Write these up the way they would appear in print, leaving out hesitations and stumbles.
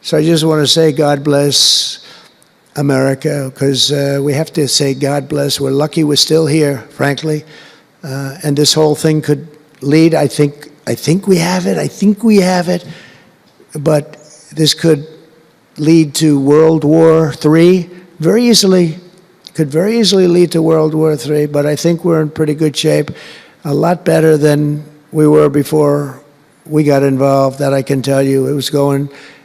So I just want to say God bless America, because we have to say God bless. We're lucky we're still here, frankly. And this whole thing could lead, I think we have it, but this could lead to World War III could very easily lead to World War III, but I think we're in pretty good shape, a lot better than we were before we got involved, that I can tell you.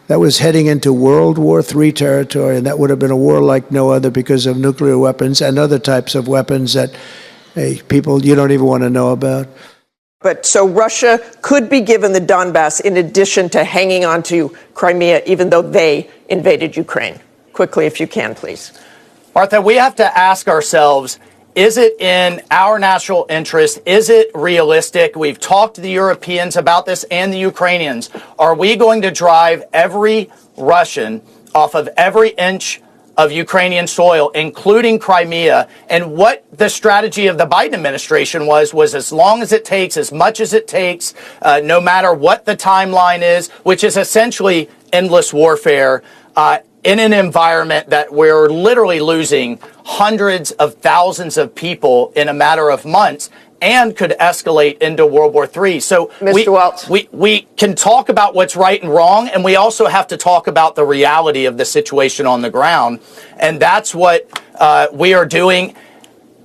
That was heading into World War III territory, and that would have been a war like no other because of nuclear weapons and other types of weapons that people you don't even want to know about. But so Russia could be given the Donbass in addition to hanging on to Crimea, even though they invaded Ukraine. Quickly, if you can, please. Martha, we have to ask ourselves, is it in our national interest? Is it realistic? We've talked to the Europeans about this and the Ukrainians. Are we going to drive every Russian off of every inch of Ukrainian soil, including Crimea? And what the strategy of the Biden administration was as long as it takes, as much as it takes, no matter what the timeline is, which is essentially endless warfare, in an environment that we're literally losing hundreds of thousands of people in a matter of months and could escalate into World War III. So we can talk about what's right and wrong, and we also have to talk about the reality of the situation on the ground. And that's what we are doing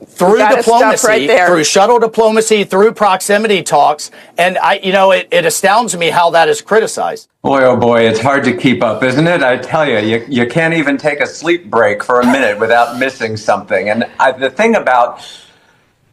through diplomacy, through shuttle diplomacy, through proximity talks. And it astounds me how that is criticized. Boy, oh boy, it's hard to keep up, isn't it? I tell you, you can't even take a sleep break for a minute without missing something. And the thing about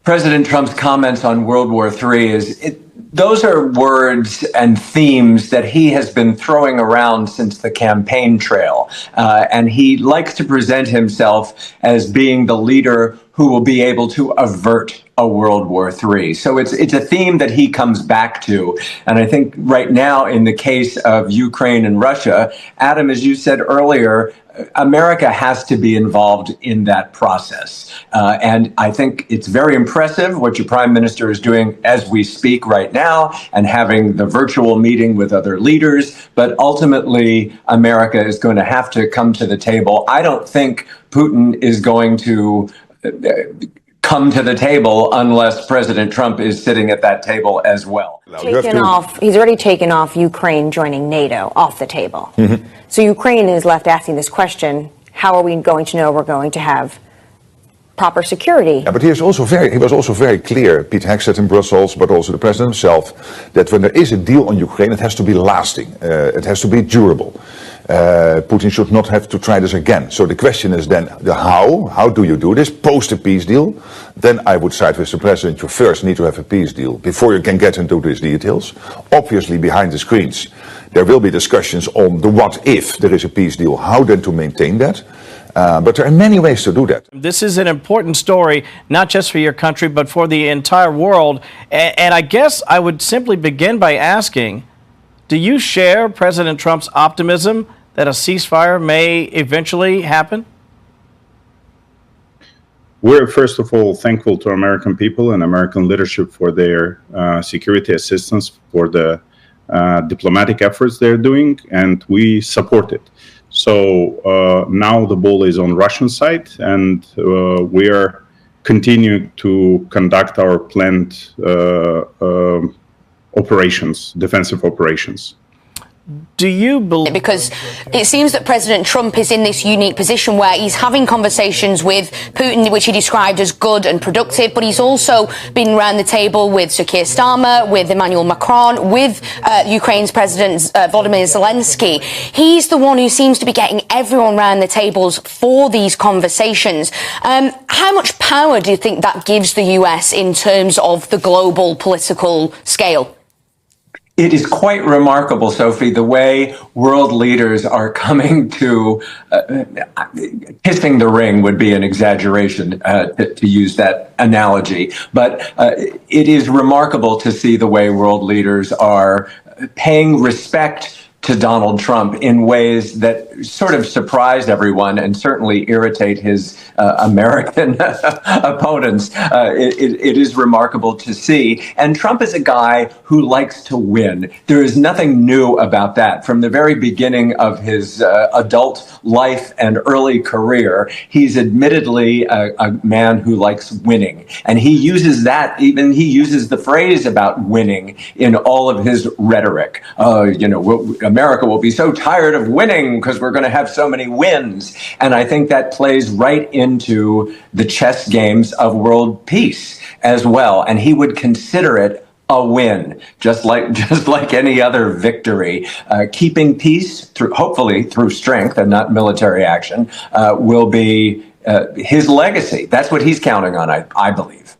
President Trump's comments on World War III is those are words and themes that he has been throwing around since the campaign trail. And he likes to present himself as being the leader who will be able to avert a World War III. So it's a theme that he comes back to. And I think right now, in the case of Ukraine and Russia, Adam, as you said earlier, America has to be involved in that process. And I think it's very impressive what your prime minister is doing as we speak right now and having the virtual meeting with other leaders. But ultimately, America is going to have to come to the table. I don't think Putin is going to come to the table unless President Trump is sitting at that table as well. He's already taken off Ukraine joining NATO off the table. Mm-hmm. So Ukraine is left asking this question: how are we going to know we're going to have proper security? Yeah, but he was also very clear, Pete Hegseth in Brussels, but also the president himself, that when there is a deal on Ukraine, it has to be lasting. It has to be durable. Putin should not have to try this again. So the question is then how do you do this post a peace deal? Then I would side with the president. You first need to have a peace deal before you can get into these details. Obviously, behind the screens, there will be discussions on the what if there is a peace deal, how then to maintain that. But there are many ways to do that. This is an important story, not just for your country, but for the entire world. And I guess I would simply begin by asking, do you share President Trump's optimism that a ceasefire may eventually happen? We're, first of all, thankful to American people and American leadership for their security assistance, for the diplomatic efforts they're doing, and we support it. So now the ball is on Russian side, and we are continuing to conduct our planned operations, defensive operations. Do you believe... Because it seems that President Trump is in this unique position where he's having conversations with Putin, which he described as good and productive, but he's also been around the table with Sir Keir Starmer, with Emmanuel Macron, with Ukraine's President Volodymyr Zelensky. He's the one who seems to be getting everyone around the tables for these conversations. How much power do you think that gives the US in terms of the global political scale? It is quite remarkable, Sophie, the way world leaders are coming to kissing the ring would be an exaggeration to use that analogy. But it is remarkable to see the way world leaders are paying respect to Donald Trump in ways that sort of surprised everyone and certainly irritate his American opponents. It is remarkable to see. And Trump is a guy who likes to win. There is nothing new about that. From the very beginning of his adult life and early career, he's admittedly a man who likes winning. And he uses that, even he uses the phrase about winning in all of his rhetoric. America will be so tired of winning because we're going to have so many wins. And I think that plays right into the chess games of world peace as well. And he would consider it a win, just like any other victory. Keeping peace, hopefully through strength and not military action, will be his legacy. That's what he's counting on, I believe.